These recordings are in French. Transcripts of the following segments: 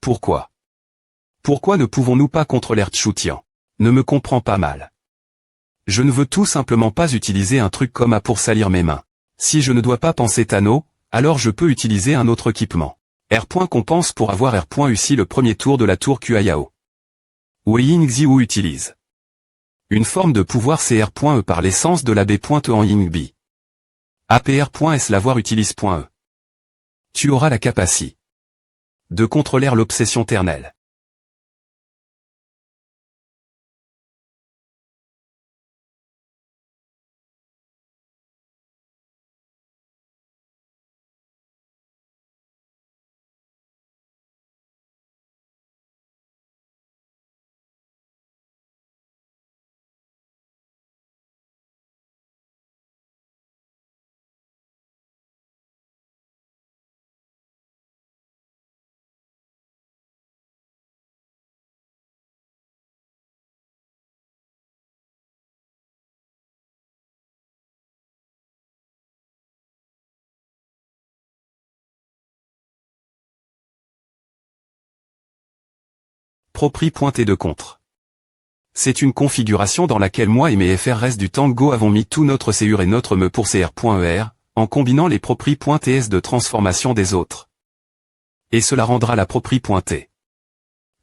Pourquoi? Pourquoi ne pouvons-nous pas contrôler Tchoutian? Ne me comprends pas mal. Je ne veux tout simplement pas utiliser un truc comme A pour salir mes mains. Si je ne dois pas penser Tano, alors je peux utiliser un autre équipement. R. Compense pour avoir R. Ussi le premier tour de la tour Kuayao. Wei Ying Xiu utilise une forme de pouvoir CR.E par l'essence de la B. En Ying Bi. APR.S l'avoir utilise.E. Tu auras la capacité de contrôler l'obsession ternelle. Propri.T de contre. C'est une configuration dans laquelle moi et mes FRS du Tango avons mis tout notre CUR et notre ME pour CR.ER, en combinant les propri.TS de transformation des autres. Et cela rendra la propri.T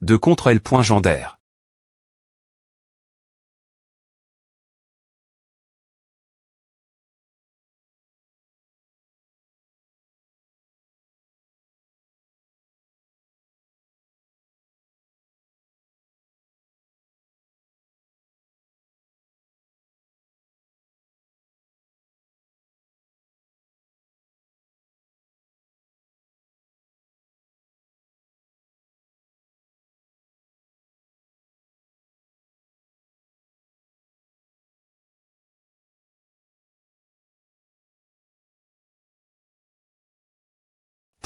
de contre L.Gender.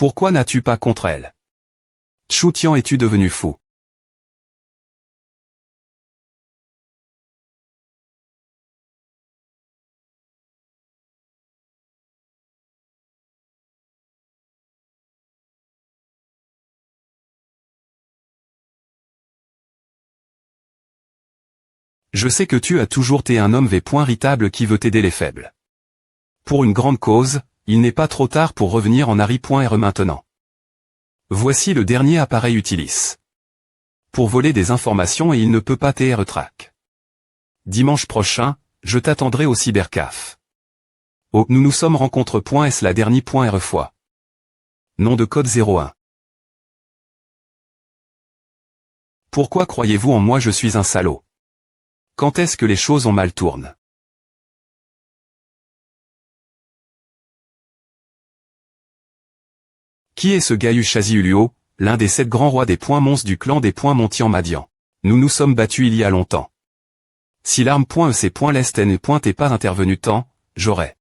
Pourquoi n'as-tu pas contre elle? Tchoutian, es-tu devenu fou? Je sais que tu as toujours été un homme irritable qui veut aider les faibles. Pour une grande cause, il n'est pas trop tard pour revenir en Harry.R maintenant. Voici le dernier appareil Utilis. Pour voler des informations et il ne peut pas TR track. Dimanche prochain, je t'attendrai au cybercaf. Oh, nous nous sommes rencontres.S la dernière.R fois. Nom de code 01. Pourquoi croyez-vous en moi? Je suis un salaud. Quand est-ce que les choses ont mal tournent? Qui est ce Gaïu Chazi-Uluo, l'un des 7 grands rois des points monstres du clan des points Montian-Madian? Nous nous sommes battus il y a longtemps. Si l'arme.EC. L'est n'est pas intervenu tant, j'aurais.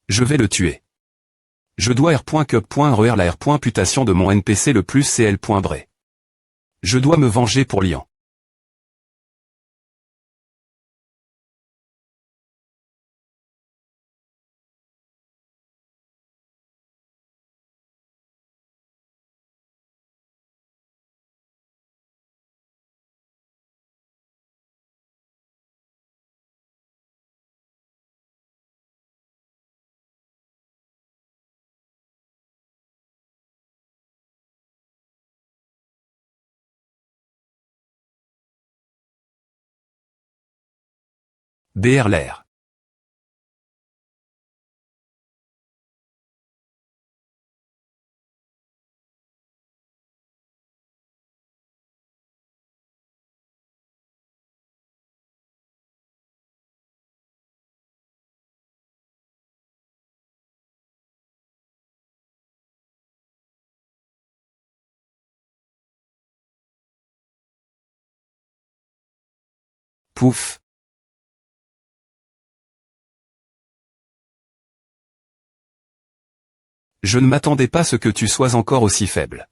Je vais le tuer. Je dois R.Cup.RER la R.Putation de mon NPC le plus CL.Bré. Je dois me venger pour Lian. BR l'air. Pouf. Je ne m'attendais pas à ce que tu sois encore aussi faible.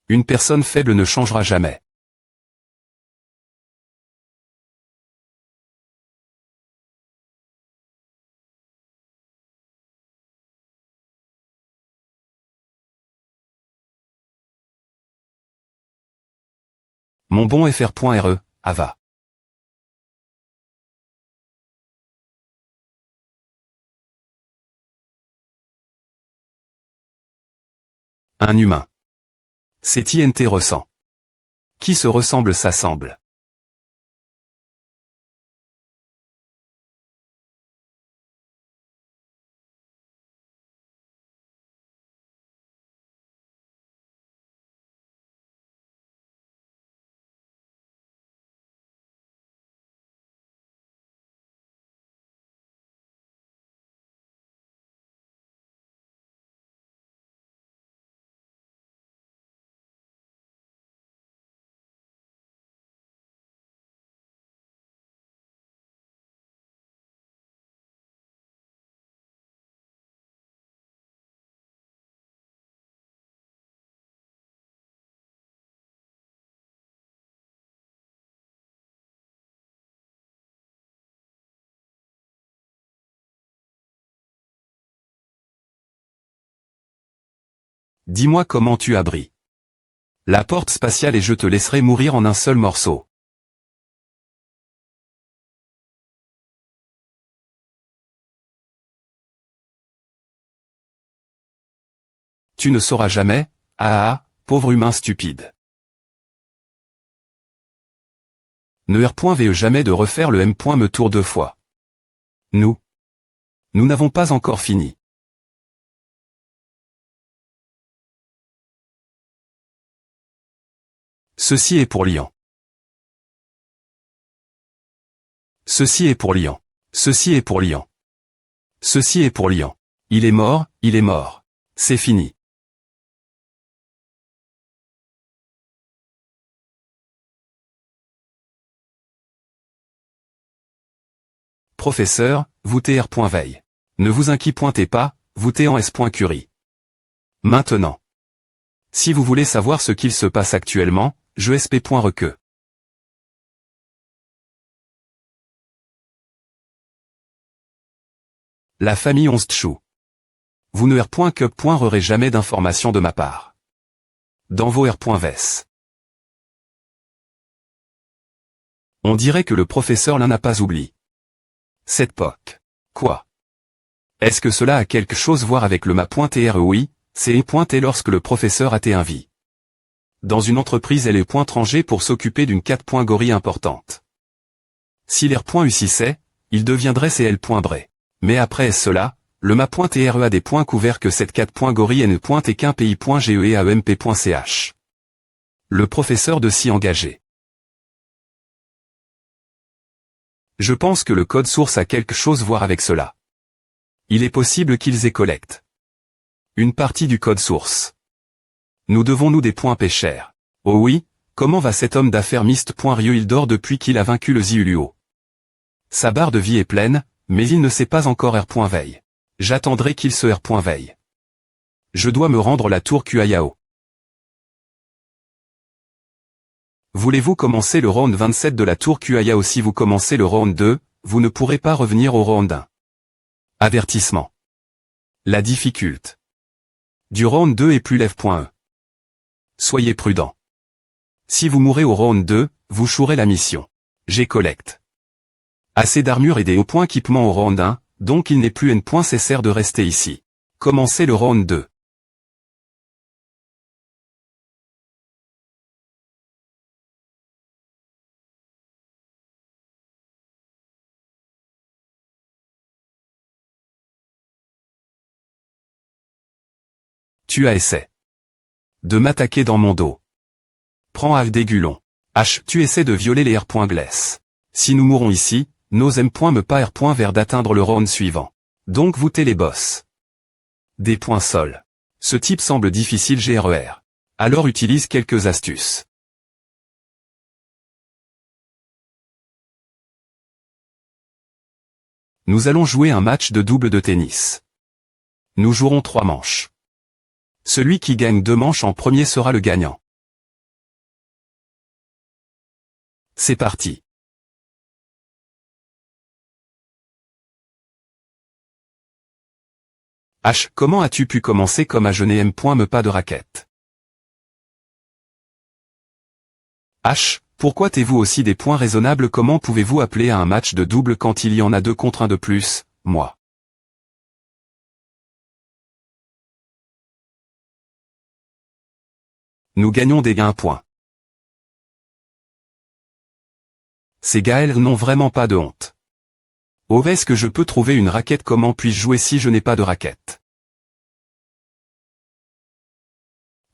Une personne faible ne changera jamais. Mon bon fr.re, Ava. Un humain. C'est INT ressent. Qui se ressemble s'assemble. Dis-moi comment tu abris la porte spatiale et je te laisserai mourir en un seul morceau. Tu ne sauras jamais, ah, pauvre humain stupide. Ne R.ve jamais de refaire le M.me tour 2 fois. Nous n'avons pas encore fini. Ceci est pour Lian. Ceci est pour Lian. Ceci est pour Lian. Ceci est pour Lian. Il est mort, il est mort. C'est fini. Professeur, vous tr.veille. Ne vous inquiétez pas, vous t en s.curie. Maintenant. Si vous voulez savoir ce qu'il se passe actuellement, je sp.reque. La famille Onstchou. Vous ne r.que.rerez jamais d'informations de ma part. Dans vos r.ves. On dirait que le professeur l'un n'a pas oublié. Cette POC. Quoi? Est-ce que cela a quelque chose à voir avec le ma.tre? Oui, c'est e.t lorsque le professeur a été invité. Dans une entreprise elle est étranger pour s'occuper d'une 4. Gorille importante. Si l'R.ucissait, il deviendrait CL.bre. Mais après cela, le ma.tre a des points couverts que cette 4. Gorille n.est qu'un pays.geamp.ch. Le professeur de s'y engager. Je pense que le code source a quelque chose à voir avec cela. Il est possible qu'ils aient collecté une partie du code source. Nous devons-nous des points pêcheurs. Oh oui, comment va cet homme d'affaires Mist.rio? Il dort depuis qu'il a vaincu le Ziuluo. Sa barre de vie est pleine, mais il ne sait pas encore R.veille. J'attendrai qu'il se R.veille. Je dois me rendre la tour Kuayao. Voulez-vous commencer le round 27 de la tour Kuayao? Si vous commencez le round 2, vous ne pourrez pas revenir au round 1. Avertissement. La difficulté du round 2 est plus lève.e. Soyez prudent. Si vous mourrez au round 2, vous chouerez la mission. J'ai collecte assez d'armure et des hauts points équipement au round 1, donc il n'est plus nécessaire de rester ici. Commencez le round 2. Tu as essayé de m'attaquer dans mon dos. Prends AFD Gulon. H. Tu essaies de violer les R.gless. Si nous mourons ici, nos M.me pas R.vers d'atteindre le round suivant. Donc vous les boss. Des points sol. Ce type semble difficile GRER. Alors utilise quelques astuces. Nous allons jouer un match de double de tennis. Nous jouerons 3 manches. Celui qui gagne 2 manches en premier sera le gagnant. C'est parti. H. Comment as-tu pu commencer comme à jeûner M.me pas de raquette? H, pourquoi t'es-vous aussi des points raisonnables? Comment pouvez-vous appeler à un match de double quand il y en a 2 contre 1 de plus, moi? Nous gagnons des gains à points. Ces Gaëls n'ont vraiment pas de honte. Oh, est-ce que je peux trouver une raquette? Comment puis-je jouer si je n'ai pas de raquette?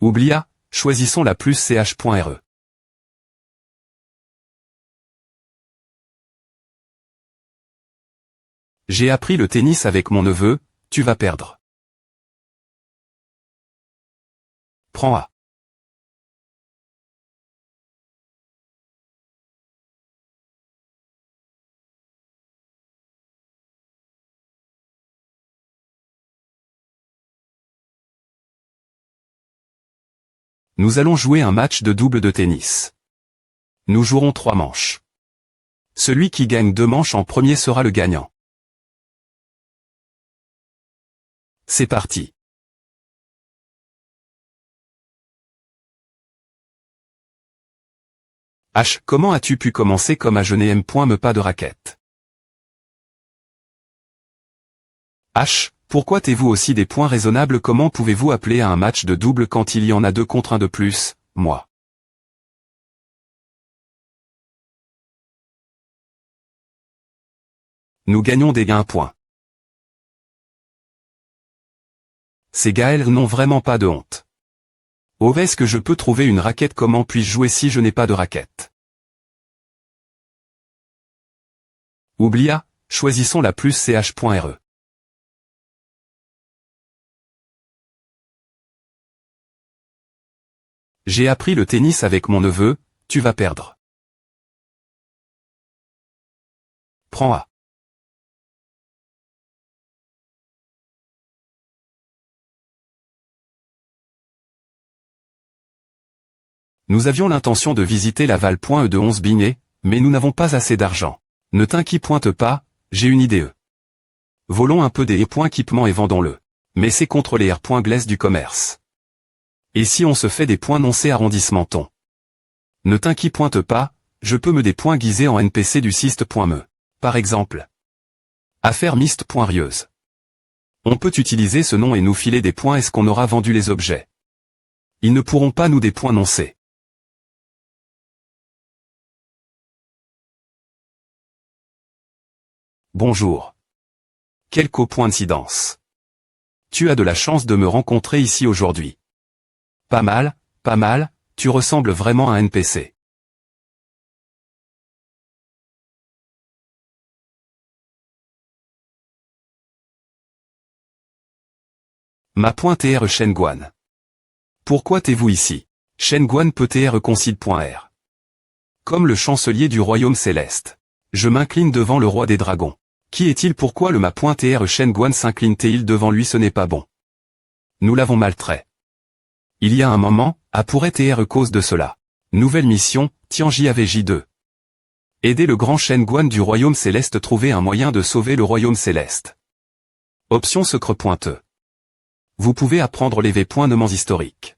Oublia, choisissons la plus ch.re. J'ai appris le tennis avec mon neveu, tu vas perdre. Prends A. Nous allons jouer un match de double de tennis. Nous jouerons 3 manches. Celui qui gagne 2 manches en premier sera le gagnant. C'est parti. H, comment as-tu pu commencer comme à je n'aime point me pas de raquette? H, pourquoi t'es-vous aussi des points raisonnables? Comment pouvez-vous appeler à un match de double quand il y en a 2 contre 1 de plus, moi? Nous gagnons des gains à points. Ces Gaëls n'ont vraiment pas de honte. Oh, est-ce que je peux trouver une raquette? Comment puis-je jouer si je n'ai pas de raquette? Oublia, choisissons la plus ch.re. J'ai appris le tennis avec mon neveu, tu vas perdre. Prends A. Nous avions l'intention de visiter Laval.e de 11 billets, mais nous n'avons pas assez d'argent. Ne t'inquiète pas, j'ai une idée. Volons un peu des points-équipements et vendons-le. Mais c'est contre les R.Glaise du commerce. Et si on se fait des points noncés arrondissement-ton? Ne t'inquiète pas, je peux me des points guisés en NPC du Siste.me. Par exemple. Affaire Mist.rieuse. On peut utiliser ce nom et nous filer des points. Est-ce qu'on aura vendu les objets? Ils ne pourront pas nous des points noncés. Bonjour. Quelle coïncidence. Tu as de la chance de me rencontrer ici aujourd'hui. Pas mal, tu ressembles vraiment à un NPC. Ma pointe R Shenguan. Pourquoi t'es-vous ici? Shenguan peut TR concide.r. Comme le chancelier du royaume céleste. Je m'incline devant le roi des dragons. Qui est-il? Pourquoi le ma pointe R Shenguan s'incline-t-il devant lui? Ce n'est pas bon. Nous l'avons mal trait. Il y a un moment, A pourrait TR cause de cela. Nouvelle mission, Tianji AVJ2. Aider le grand Shenguan du royaume céleste. Trouver un moyen de sauver le royaume céleste. Option secret pointeux. Vous pouvez apprendre les V-points historiques.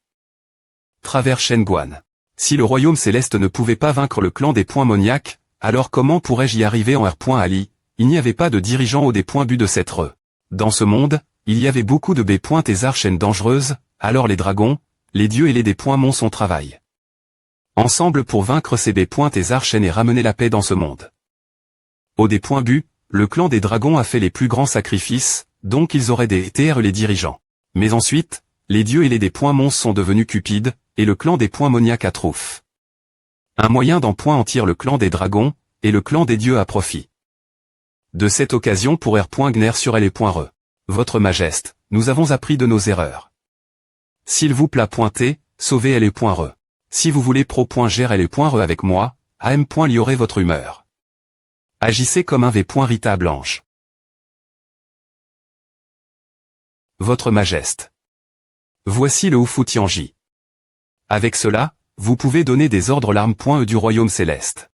Travers Shenguan. Si le royaume céleste ne pouvait pas vaincre le clan des points moniaques, alors comment pourrais-je y arriver en R.Ali? Il n'y avait pas de dirigeant au des points but de cette re. Dans ce monde, il y avait beaucoup de B-points et archaines dangereuses, alors les dragons, les dieux et les des points mon son travail. Ensemble pour vaincre ces B-points et archaines et ramener la paix dans ce monde. Au des points but, le clan des dragons a fait les plus grands sacrifices, donc ils auraient des TR les dirigeants. Mais ensuite, les dieux et les des points monstres sont devenus cupides, et le clan des points moniaques a trouf. Un moyen d'en point en tire le clan des dragons, et le clan des dieux à profit. De cette occasion pour R.Gner sur L.Re. Votre Majesté, nous avons appris de nos erreurs. S'il vous plaît pointer, sauvez L.Re. Si vous voulez pro.ger L.Re avec moi, AM.liorer votre humeur. Agissez comme un V.Rita Blanche. Votre Majesté. Voici le Oufou Tianji. Avec cela, vous pouvez donner des ordres l'arme.e du royaume céleste.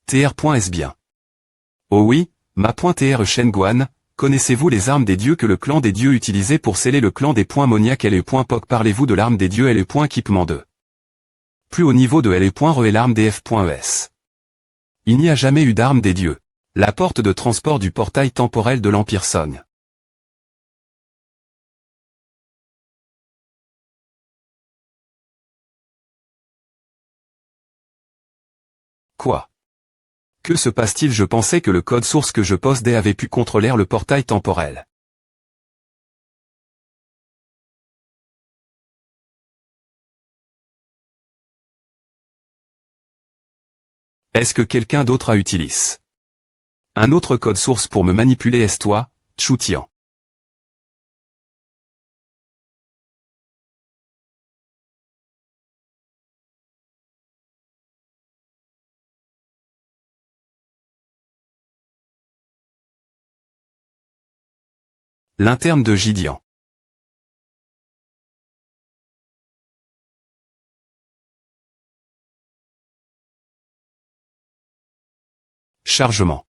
TR.S bien. Oh oui, ma pointe TR Shenguan, Connaissez-vous les armes des dieux que le clan des dieux utilisait pour sceller le clan des points Moniac L.Poc? Parlez-vous de l'arme des dieux L.Équipement 2. Plus haut niveau de L.Re et l'arme des F.Es. Il n'y a jamais eu d'arme des dieux. La porte de transport du portail temporel de l'Empire Song. Quoi? Que se passe-t-il? Je pensais que le code source que je possédais avait pu contrôler le portail temporel. Est-ce que quelqu'un d'autre a utilisé un autre code source pour me manipuler? Est-ce toi, Chutian? L'interne de Gideon. Chargement.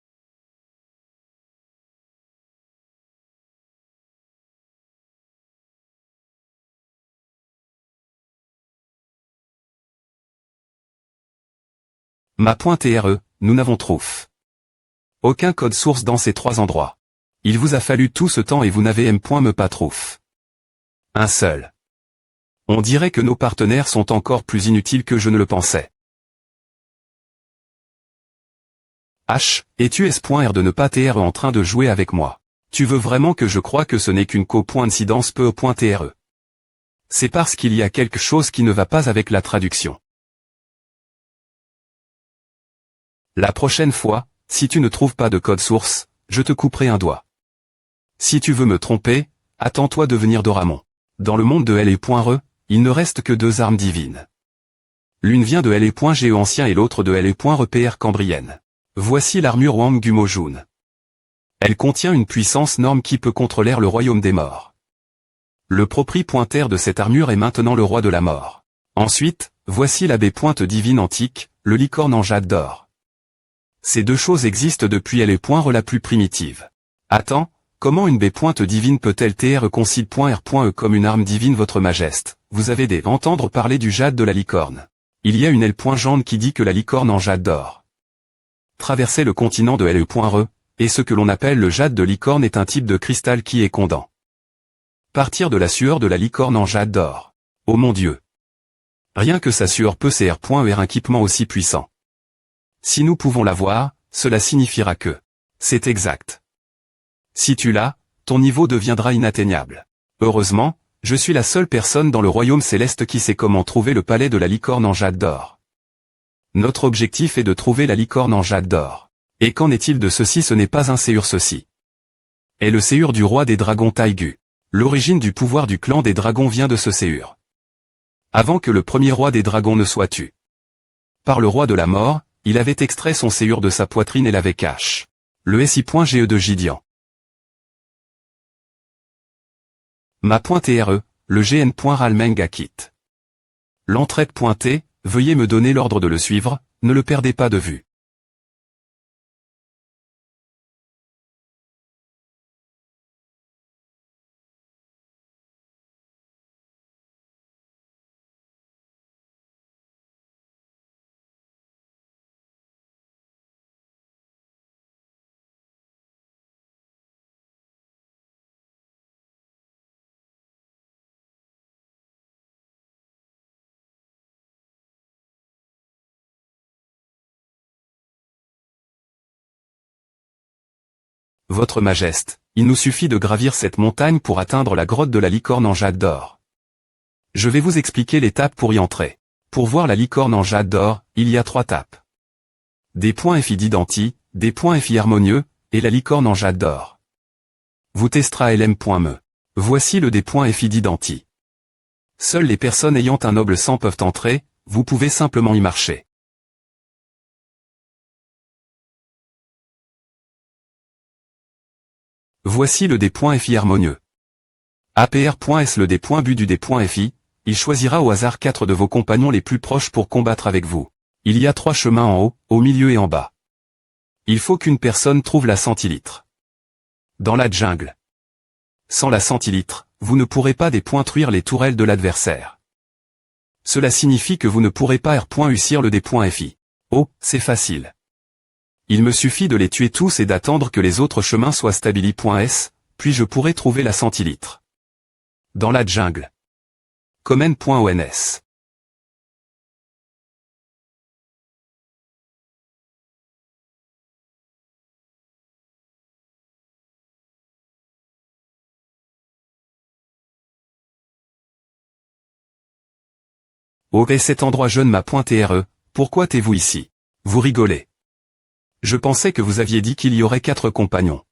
Ma pointe RE, nous n'avons trouvé aucun code source dans ces trois endroits. Il vous a fallu tout ce temps et vous n'avez me pas trouvé un seul. On dirait que nos partenaires sont encore plus inutiles que je ne le pensais. H, es-tu S.R de ne pas TR en train de jouer avec moi? Tu veux vraiment que je croie que ce n'est qu'une coïncidence peu.TRE? C'est parce qu'il y a quelque chose qui ne va pas avec la traduction. La prochaine fois, si tu ne trouves pas de code source, je te couperai un doigt. Si tu veux me tromper, attends-toi de venir Doramon. Dans le monde de L.E, il ne reste que deux armes divines. L'une vient de L.GE ancien et l'autre de L.RPR cambrienne. Voici l'armure Wang Gumo-Jun. Elle contient une puissance norme qui peut contrôler le royaume des morts. Le propriétaire de cette armure est maintenant le roi de la mort. Ensuite, voici la baie pointe divine antique, le licorne en jade d'or. Ces deux choses existent depuis L.E la plus primitive. Attends, comment une baie pointe divine peut-elle TR-Concile.R.E comme une arme divine? Votre majesté, vous avez des entendre parler du jade de la licorne. Il y a une L.Jande qui dit que la licorne en jade d'or traverser le continent de L.E, et ce que l'on appelle le jade de licorne est un type de cristal qui est condamné. Partir de la sueur de la licorne en jade d'or. Oh mon Dieu! Rien que sa sueur peut ser un équipement aussi puissant. Si nous pouvons l'avoir, cela signifiera que c'est exact. Si tu l'as, ton niveau deviendra inatteignable. Heureusement, je suis la seule personne dans le royaume céleste qui sait comment trouver le palais de la licorne en jade d'or. Notre objectif est de trouver la licorne en jade d'or. Et qu'en est-il de ceci? Ce n'est pas un séur, ceci est le séur du roi des dragons Taigu. L'origine du pouvoir du clan des dragons vient de ce séur. Avant que le premier roi des dragons ne soit tué par le roi de la mort, il avait extrait son séur de sa poitrine et l'avait caché. Le SI.GE de Gideon. Ma pointe RE, le GN.Ralmengakit. L'entraide pointée, veuillez me donner l'ordre de le suivre, ne le perdez pas de vue. Votre majesté, il nous suffit de gravir cette montagne pour atteindre la grotte de la licorne en jade d'or. Je vais vous expliquer l'étape pour y entrer. Pour voir la licorne en jade d'or, il y a 3 étapes. Des points FI d'identi, des points FI harmonieux, et la licorne en jade d'or. Vous testera LM.me. Voici le des points FI d'identi. Seules les personnes ayant un noble sang peuvent entrer, vous pouvez simplement y marcher. Voici le des points FI harmonieux. APR.S le des points but du des points FI, il choisira au hasard 4 de vos compagnons les plus proches pour combattre avec vous. Il y a 3 chemins en haut, au milieu et en bas. Il faut qu'une personne trouve la centilitre. Dans la jungle. Sans la centilitre, vous ne pourrez pas dépointruire les tourelles de l'adversaire. Cela signifie que vous ne pourrez pas R.U-CIR le D.FI. Oh, c'est facile. Il me suffit de les tuer tous et d'attendre que les autres chemins soient stabili.s, puis je pourrai trouver la centilitre. Dans la jungle. Comment.ons. Oh, et cet endroit jeune m'a pointé RE, pourquoi t'es-vous ici? Vous rigolez. Je pensais que vous aviez dit qu'il y aurait 4 compagnons.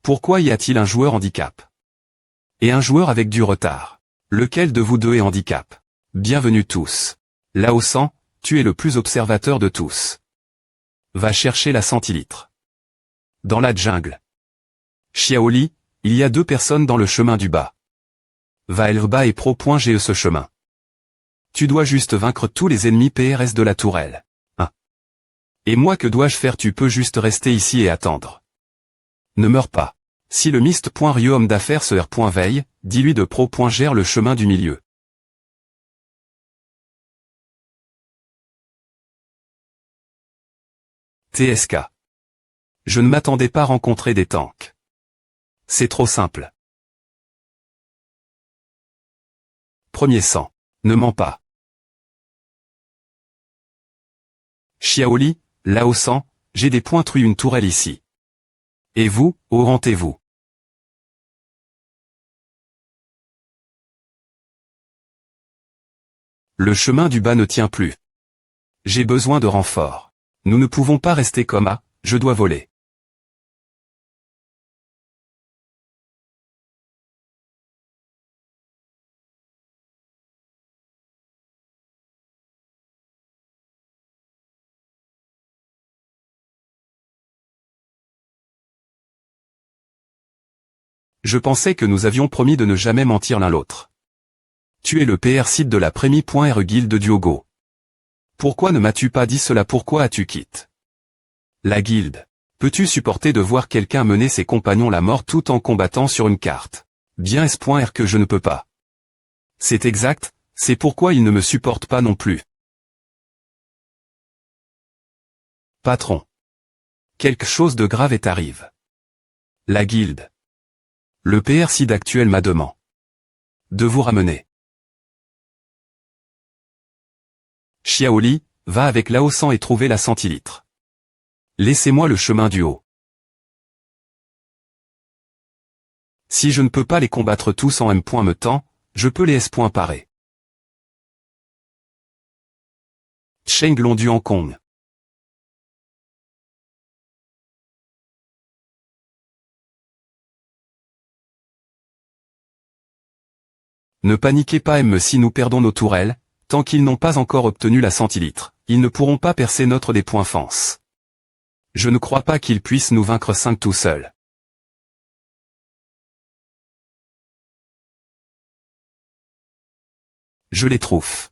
Pourquoi y a-t-il un joueur handicap? Et un joueur avec du retard. Lequel de vous deux est handicap? Bienvenue tous. Lao-San, tu es le plus observateur de tous. Va chercher la centilitre. Dans la jungle. Xiaoli, il y a 2 personnes dans le chemin du bas. Va Elba et Pro.GE ce chemin. Tu dois juste vaincre tous les ennemis PRS de la tourelle. 1. Et moi que dois-je faire? Tu peux juste rester ici et attendre. Ne meurs pas. Si le mist.rio homme d'affaires se R.Veille, dis-lui de Pro.gère le chemin du milieu. TSK. Je ne m'attendais pas à rencontrer des tanks. C'est trop simple. Premier sang. Ne mens pas. Xiaoli, Lao-San, j'ai dépointruit une tourelle ici. Et vous, orientez-vous. Le chemin du bas ne tient plus. J'ai besoin de renforts. Nous ne pouvons pas rester comme à, je dois voler. Je pensais que nous avions promis de ne jamais mentir l'un l'autre. Tu es le PR site de la Prémi.re guilde Diogo. Pourquoi ne m'as-tu pas dit cela? Pourquoi as-tu quitté la guilde? Peux-tu supporter de voir quelqu'un mener ses compagnons la mort tout en combattant sur une carte? Bien S.R que je ne peux pas. C'est exact, c'est pourquoi il ne me supporte pas non plus. Patron. Quelque chose de grave est arrive. La guilde. Le PR Cid actuel m'a demandé de vous ramener. Xiaoli, va avec Lao-San et trouver la centilitre. Laissez-moi le chemin du haut. Si je ne peux pas les combattre tous en M. temps, je peux les S. parer. Cheng Long du Hong Kong. Ne paniquez pas M. Si nous perdons nos tourelles, tant qu'ils n'ont pas encore obtenu la centilitre, ils ne pourront pas percer notre défense. Je ne crois pas qu'ils puissent nous vaincre 5 tout seuls. Je les trouve.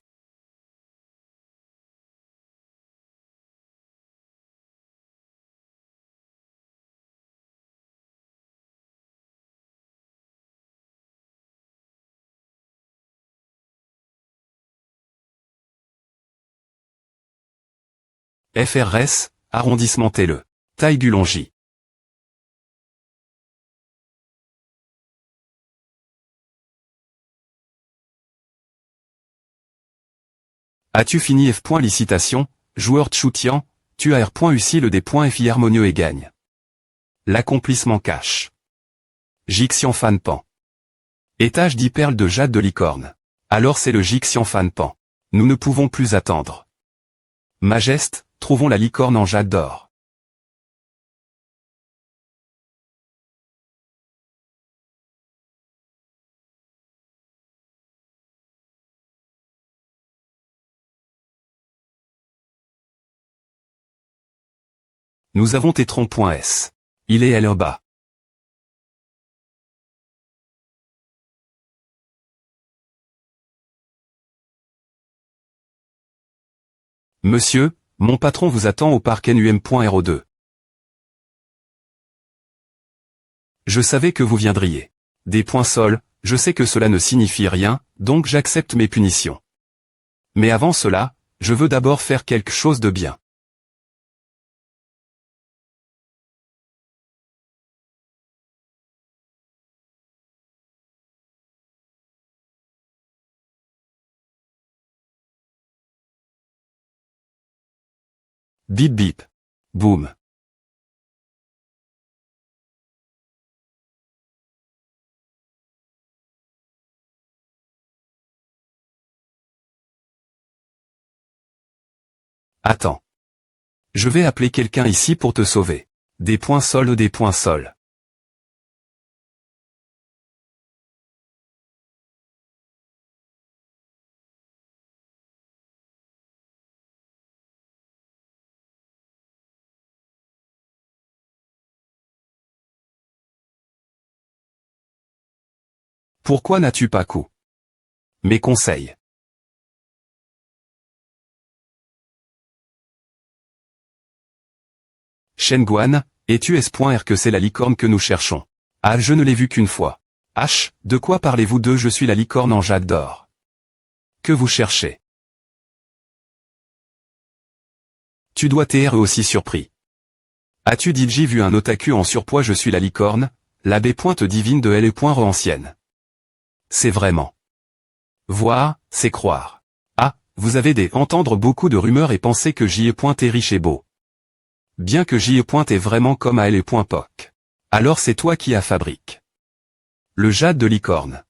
FRS, arrondissement T-le. Taille du Longis. As-tu fini F. Licitation, joueur Tchoutian, tu as R.U-Si le D.FI harmonieux et gagne. L'accomplissement cache. Jixian Fan Pan. Étage 10 perles de jade de licorne. Alors c'est le Jixian Fan Pan. Nous ne pouvons plus attendre. Majeste, trouvons la licorne en jade d'or. Nous avons Tétron.s. Il est à bas. Monsieur, mon patron vous attend au parc NUM.RO2. Je savais que vous viendriez. Des points sols, je sais que cela ne signifie rien, donc j'accepte mes punitions. Mais avant cela, je veux d'abord faire quelque chose de bien. Bip bip. Boum. Attends. Je vais appeler quelqu'un ici pour te sauver. Des points sols, des points sols. Pourquoi n'as-tu pas coup? Mes conseils. Shenguan, es-tu S.R que c'est la licorne que nous cherchons? Ah, je ne l'ai vue qu'une fois. H, de quoi parlez-vous de je suis la licorne en jade d'or? Que vous cherchez? Tu dois t'être aussi surpris. As-tu dit j'ai vu un otaku en surpoids je suis la licorne, la baie pointe divine de L.E. ancienne. C'est vraiment. Voir, c'est croire. Ah, vous avez des entendre beaucoup de rumeurs et penser que J.E. est riche et beau. Bien que J.E. est vraiment comme à L.E. POC. Alors c'est toi qui a fabrique. Le jade de licorne.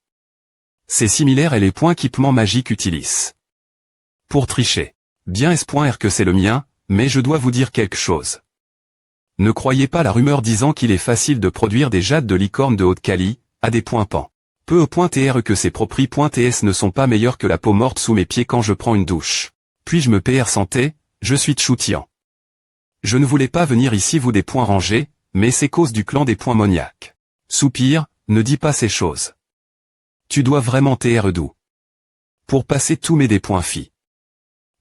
C'est similaire et les points équipement magique utilisent. Pour tricher. Bien S.R que c'est le mien, mais je dois vous dire quelque chose. Ne croyez pas la rumeur disant qu'il est facile de produire des jades de licorne de haute quali, à des points pan. Peu .tr que ces propri.ts ne sont pas meilleurs que la peau morte sous mes pieds quand je prends une douche. Puis-je me PR santé, je suis Tchoutian. Je ne voulais pas venir ici vous des points rangés, mais c'est cause du clan des points moniaques. Soupir, ne dis pas ces choses. Tu dois vraiment TR doux. Pour passer tous mes des points filles.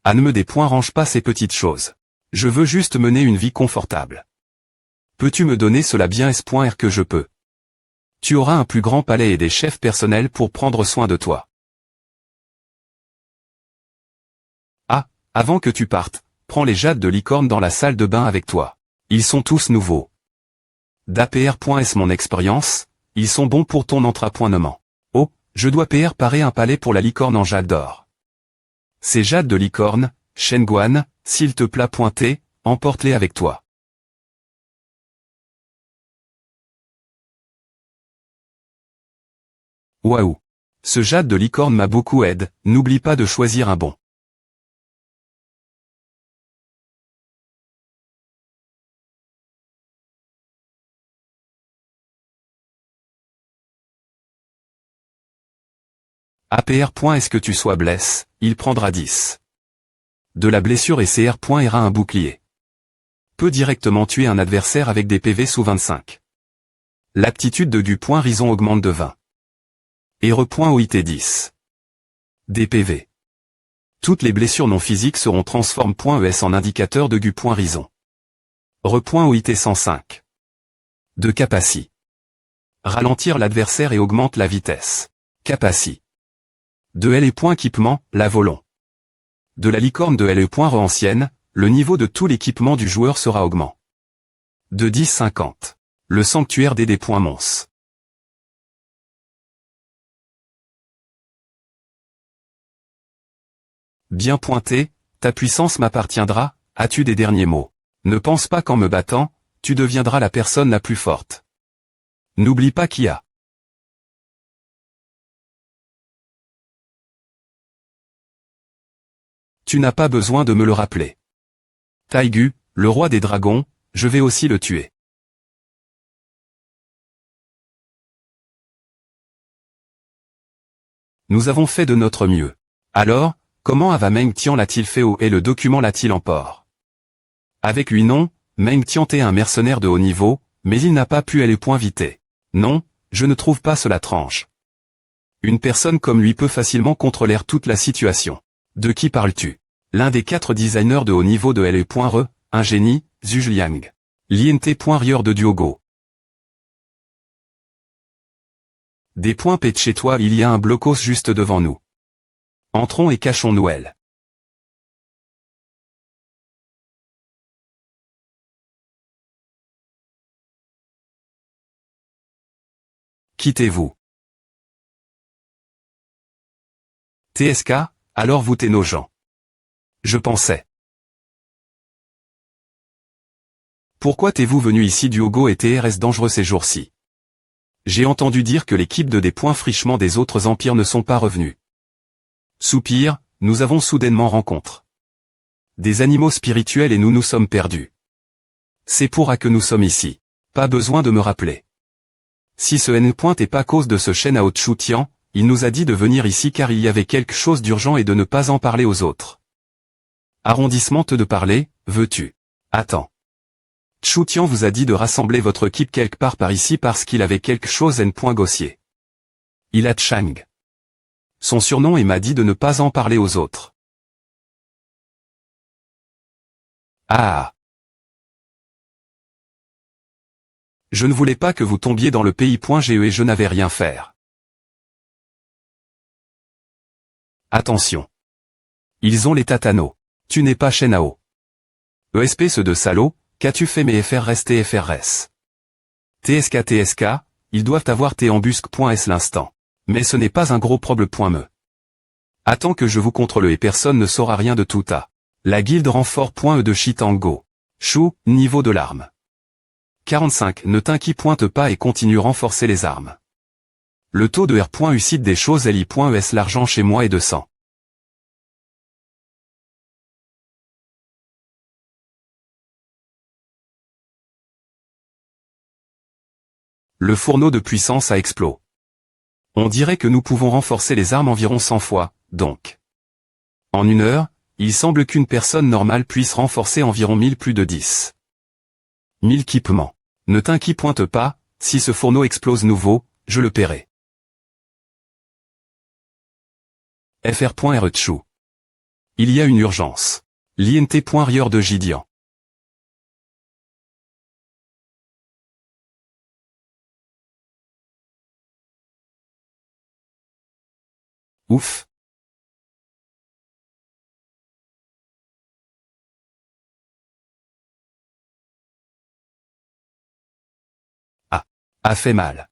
À ne me des points range pas ces petites choses. Je veux juste mener une vie confortable. Peux-tu me donner cela bien S.R que je peux? Tu auras un plus grand palais et des chefs personnels pour prendre soin de toi. Ah, avant que tu partes, prends les jades de licorne dans la salle de bain avec toi. Ils sont tous nouveaux. d'APR.S mon expérience, ils sont bons pour ton entrapointement. Oh, je dois parer un palais pour la licorne en jade d'or. Ces jades de licorne, Shenguan, s'il te plaît pointé, emporte-les avec toi. Waouh. Ce jade de licorne m'a beaucoup aidé, n'oublie pas de choisir un bon. APR. Est-ce que tu sois blesse, il prendra 10. De la blessure et CR. Ira un bouclier. Peut directement tuer un adversaire avec des PV sous 25. L'aptitude de du point rison augmente de 20. Et OIT 10. Des PV. Toutes les blessures non physiques seront transform.es en indicateur de du point rison. OIT 105. De capaci. Ralentir l'adversaire et augmente la vitesse. Capaci. De L et point équipement, la volon. De la licorne de L et point ancienne, le niveau de tout l'équipement du joueur sera augment. De 10-50. Le sanctuaire des points mons. Bien pointé, ta puissance m'appartiendra, as-tu des derniers mots? Ne pense pas qu'en me battant, tu deviendras la personne la plus forte. N'oublie pas qui a. Tu n'as pas besoin de me le rappeler. Taigu, le roi des dragons, je vais aussi le tuer. Nous avons fait de notre mieux. Alors, comment Ava Meng Tian l'a-t-il fait et le document l'a-t-il emport? Avec lui non, Meng Tian est un mercenaire de haut niveau, mais il n'a pas pu aller point vité. Non, je ne trouve pas cela tranche. Une personne comme lui peut facilement contrôler toute la situation. De qui parles-tu? L'un des 4 designers de haut niveau de LE.re, un génie, Zhu Liang. L'INT.rieur de Duogo. Des points P de chez toi, il y a un blocos juste devant nous. Entrons et cachons-nous elle. Quittez-vous. TSK, alors vous t'es nos gens. Je pensais. Pourquoi t'es-vous venu ici? Diogo et TRS dangereux ces jours-ci. J'ai entendu dire que l'équipe de des points frichement des autres empires ne sont pas revenus. Soupir, nous avons soudainement rencontre. Des animaux spirituels et nous sommes perdus. C'est pour que nous sommes ici. Pas besoin de me rappeler. Si ce N point est pas cause de ce Shen Hao Chu Tian, il nous a dit de venir ici car il y avait quelque chose d'urgent et de ne pas en parler aux autres. Arrondissement te de parler, veux-tu? Attends. Chu Tian vous a dit de rassembler votre équipe quelque part par ici parce qu'il avait quelque chose N. Gossier. Il a Chang. Son surnom et m'a dit de ne pas en parler aux autres. Ah. Je ne voulais pas que vous tombiez dans le pays.ge et je n'avais rien faire. Attention. Ils ont les tatanos. Tu n'es pas Shen Hao. ESP ce de salaud, qu'as-tu fait mes FR rester FRS? TSK, ils doivent avoir tes embusques.s l'instant. Mais ce n'est pas un gros problème.me. Attends que je vous contrôle et personne ne saura rien de tout à. La guilde renfort.e de Chitango. Chou, niveau de l'arme. 45. Ne t'inquiète pas et continue renforcer les armes. Le taux de R.U cite des choses LI.ES l'argent chez moi est de 100. Le fourneau de puissance a explosé. On dirait que nous pouvons renforcer les armes environ 100 fois, donc. En une heure, il semble qu'une personne normale puisse renforcer environ 1000 plus de 10. 1000 équipements. Ne t'inquiète pas, si ce fourneau explose nouveau, je le paierai. FR.RECHU. Il y a une urgence. L'INT.Rieur de Gideon. Ouf. Ah. A fait mal.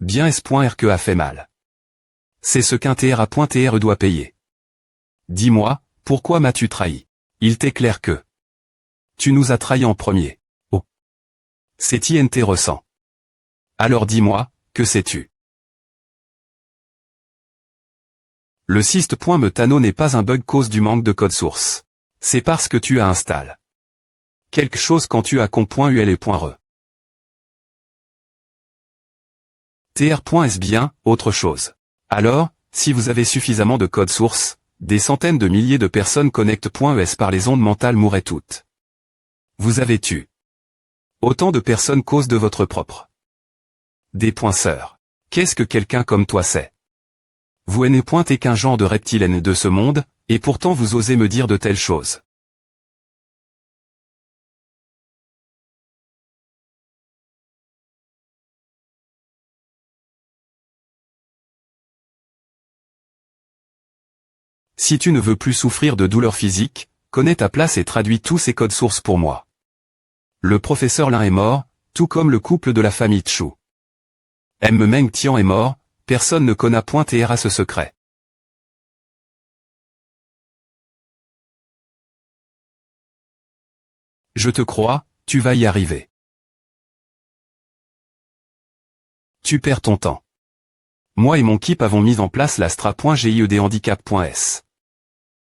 Bien S.R que a fait mal. C'est ce qu'un TRA.TR doit payer. Dis-moi, pourquoi m'as-tu trahi? Il t'éclaire que. Tu nous as trahis en premier. Oh. C'est INT ressent. Alors dis-moi, que sais-tu? Le syst.metano n'est pas un bug cause du manque de code source. C'est parce que tu as installé quelque chose quand tu as com.ul et .re. tr.s bien, autre chose. Alors, si vous avez suffisamment de code source, des centaines de milliers de personnes connectent.es par les ondes mentales mourraient toutes. Vous avez tué autant de personnes cause de votre propre. Des poinçeurs. Qu'est-ce que quelqu'un comme toi sait? Vous n'êtes point qu'un genre de reptilien de ce monde, et pourtant vous osez me dire de telles choses. Si tu ne veux plus souffrir de douleurs physiques, connais ta place et traduis tous ces codes sources pour moi. Le professeur Lin est mort, tout comme le couple de la famille Chu. M. Meng Tian est mort, personne ne connaît point TR à ce secret. Je te crois, tu vas y arriver. Tu perds ton temps. Moi et mon équipe avons mis en place l'astra.giedhandicap.s.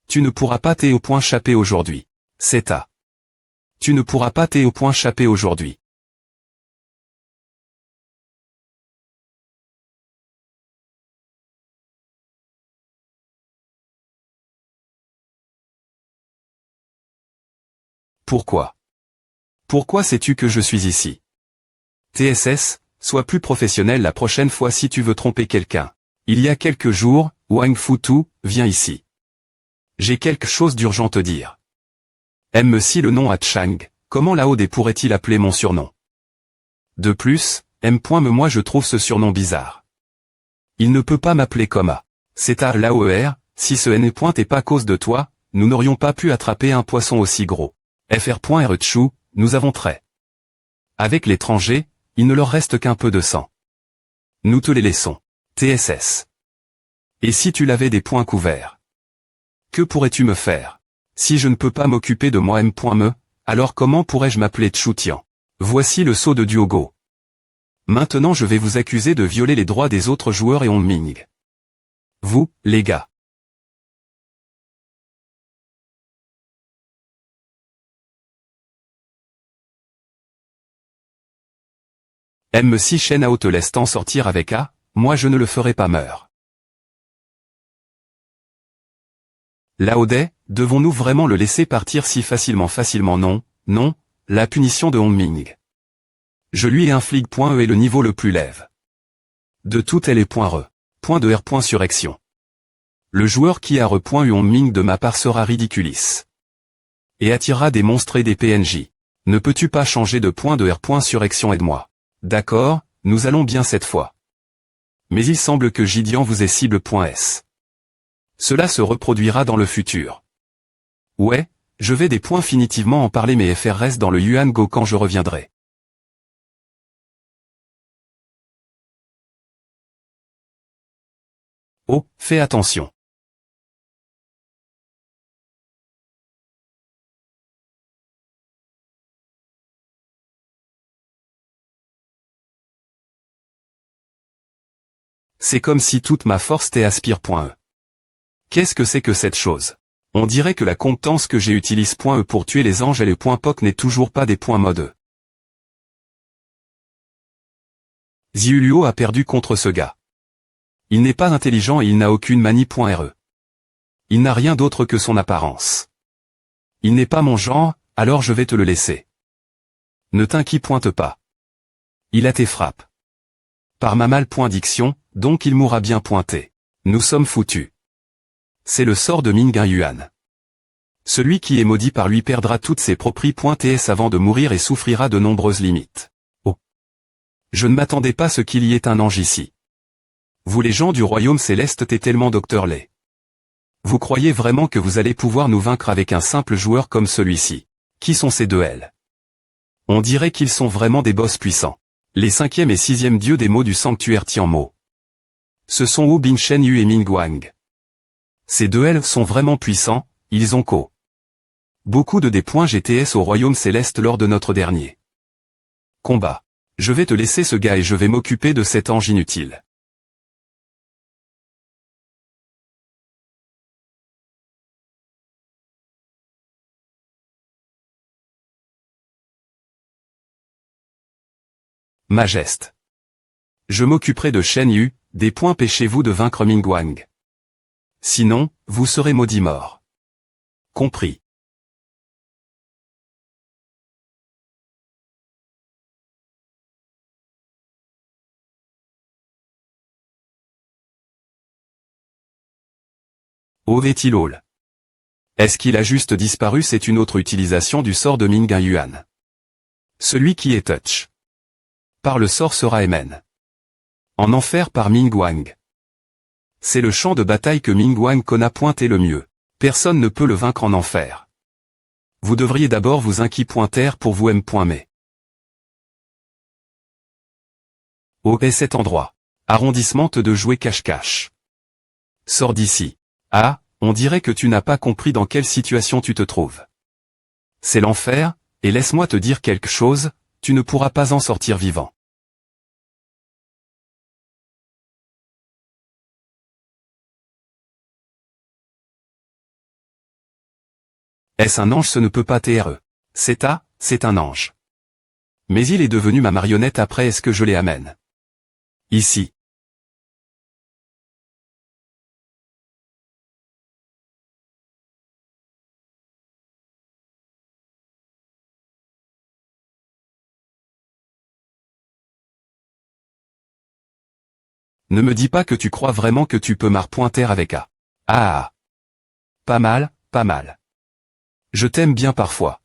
Tu ne pourras pas t'échapper aujourd'hui. C'est à. Tu ne pourras pas t'échapper aujourd'hui. Pourquoi? Pourquoi sais-tu que je suis ici? TSS, sois plus professionnel la prochaine fois si tu veux tromper quelqu'un. Il y a quelques jours, Wang Futu, viens ici. J'ai quelque chose d'urgent te dire. Si le nom à Chang, comment Lao Dé pourrait-il appeler mon surnom? De plus, M.me moi je trouve ce surnom bizarre. Il ne peut pas m'appeler comme A. C'est à l'AOR, si ce N est pas cause de toi, nous n'aurions pas pu attraper un poisson aussi gros. FR.RETCHOU, nous avons trait. Avec l'étranger, il ne leur reste qu'un peu de sang. Nous te les laissons. TSS. Et si tu l'avais des points couverts? Que pourrais-tu me faire? Si je ne peux pas m'occuper de moi M.me, alors comment pourrais-je m'appeler Tchoutian? Voici le sceau de Diogo. Maintenant je vais vous accuser de violer les droits des autres joueurs et on ming. Vous, les gars. M si Shen Ao te laisse t'en sortir avec A, moi je ne le ferai pas meur. Laodé, devons-nous vraiment le laisser partir si facilement? Facilement non, non, la punition de Hongming. Je lui inflige .e et le niveau le plus lève. De tout elle est .re. .de R. Surrection. Le joueur qui a re.u Hongming de ma part sera ridiculis. Et attirera des monstres et des PNJ. Ne peux-tu pas changer de .de R. Surrection? Aide-moi. D'accord, nous allons bien cette fois. Mais il semble que Gideon vous est cible.s. Cela se reproduira dans le futur. Ouais, je vais définitivement en parler mais FR reste dans le Yuan Go quand je reviendrai. Oh, fais attention. C'est comme si toute ma force t'aspire.e. Qu'est-ce que c'est que cette chose? On dirait que la compétence que j'ai utilise .e pour tuer les anges et le .poc n'est toujours pas des .mode. Ziuluo a perdu contre ce gars. Il n'est pas intelligent et il n'a aucune manie.re. Il n'a rien d'autre que son apparence. Il n'est pas mon genre, alors je vais te le laisser. Ne t'inquiète pas. Il a tes frappes. Par ma mal.diction, donc il mourra bien pointé. Nous sommes foutus. C'est le sort de Ming Yuan. Celui qui est maudit par lui perdra toutes ses propriétés avant de mourir et souffrira de nombreuses limites. Oh. Je ne m'attendais pas à ce qu'il y ait un ange ici. Vous les gens du royaume céleste t'es tellement Dr. Lay. Vous croyez vraiment que vous allez pouvoir nous vaincre avec un simple joueur comme celui-ci? Qui sont ces deux L? On dirait qu'ils sont vraiment des boss puissants. Les 5e et 6e dieux des mots du sanctuaire Tianmo. Ce sont Wu Bingshen Yu et Ming Wang. Ces deux L sont vraiment puissants, ils ont beaucoup de des points GTS au royaume céleste lors de notre dernier combat. Je vais te laisser ce gars et je vais m'occuper de cet ange inutile. Majeste. Je m'occuperai de Shen Yu, des points pêchez-vous de vaincre Ming Wang. Sinon, vous serez maudit mort. Compris. Ovetilol. Est-ce qu'il a juste disparu? C'est une autre utilisation du sort de Ming Yuan. Celui qui est touch. Par le sort sera Mn. En enfer par Ming Wang. C'est le champ de bataille que Ming Wang connaît pointé le mieux. Personne ne peut le vaincre en enfer. Vous devriez d'abord vous inquiéter pour vous M.me. Oh et cet endroit. Arrondissement de jouer cache-cache. Sors d'ici. Ah, on dirait que tu n'as pas compris dans quelle situation tu te trouves. C'est l'enfer, et laisse-moi te dire quelque chose, tu ne pourras pas en sortir vivant. Est-ce un ange? Ce ne peut pas être. C'est un ange. Mais il est devenu ma marionnette après est-ce que je les amène? Ici. Ne me dis pas que tu crois vraiment que tu peux m'arpointer avec A. Ah. Pas mal, pas mal. Je t'aime bien parfois.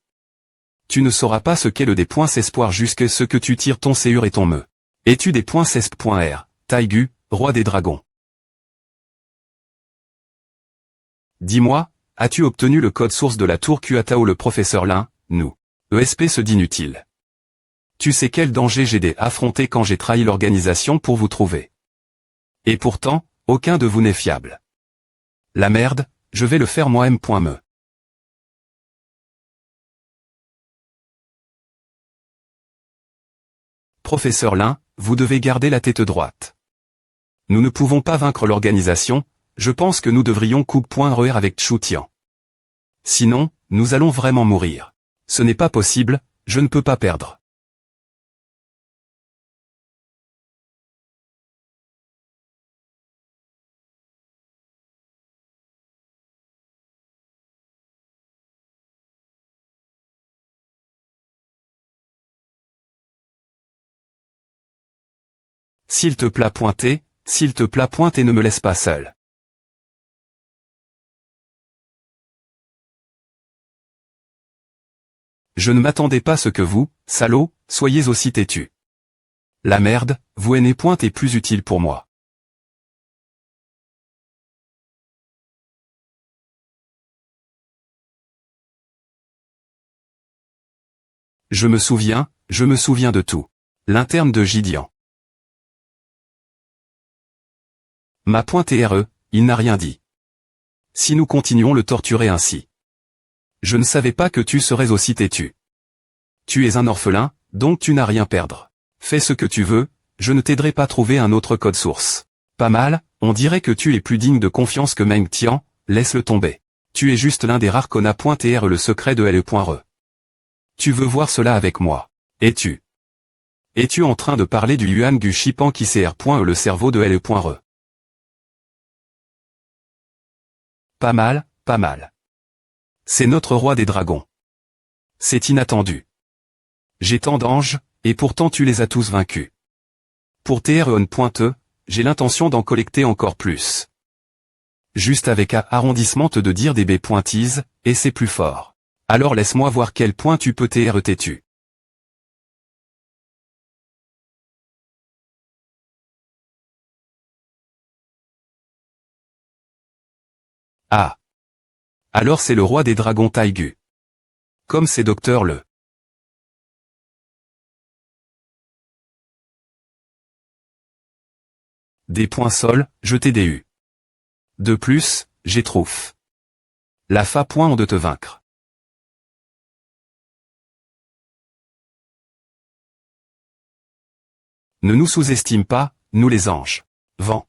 Tu ne sauras pas ce qu'est le des points espoir jusqu'à ce que tu tires ton séur et ton me. Es-tu des points cesp.r, Taigu, roi des dragons. Dis-moi, as-tu obtenu le code source de la tour Kuatao? Le professeur Lin, nous. ESP se dit inutile. Tu sais quel danger j'ai affronté quand j'ai trahi l'organisation pour vous trouver. Et pourtant, aucun de vous n'est fiable. La merde, je vais le faire moi-même. Professeur Lin, vous devez garder la tête droite. Nous ne pouvons pas vaincre l'organisation, je pense que nous devrions couper avec Chu Tian. Sinon, nous allons vraiment mourir. Ce n'est pas possible, je ne peux pas perdre. S'il te plaît pointer, s'il te plaît pointe et ne me laisse pas seul. Je ne m'attendais pas à ce que vous, salauds, soyez aussi têtus. La merde, vous hainez pointe est plus utile pour moi. Je me souviens de tout. L'interne de Gideon. Ma pointe et RE, il n'a rien dit. Si nous continuons le torturer ainsi. Je ne savais pas que tu serais aussi têtu. Tu es un orphelin, donc tu n'as rien à perdre. Fais ce que tu veux, je ne t'aiderai pas à trouver un autre code source. Pas mal, on dirait que tu es plus digne de confiance que Meng Tian, laisse-le tomber. Tu es juste l'un des rares connards. Le secret de LE.re. Tu veux voir cela avec moi. Es-tu en train de parler du Yuan Gu Shipan qui CR.e le cerveau de LE.re? Pas mal. C'est notre roi des dragons. C'est inattendu. J'ai tant d'anges, et pourtant tu les as tous vaincus. Pour TREON.e, j'ai l'intention d'en collecter encore plus. Juste avec un arrondissement de dire des B pointises, et c'est plus fort. Alors laisse-moi voir quel point tu peux têtu. Ah. Alors c'est le roi des dragons Taigu. Comme c'est Docteur Le. Des points sol, je t'ai DU. De plus, j'ai trouf. La fa point de te vaincre. Ne nous sous-estime pas, nous les anges. Vent.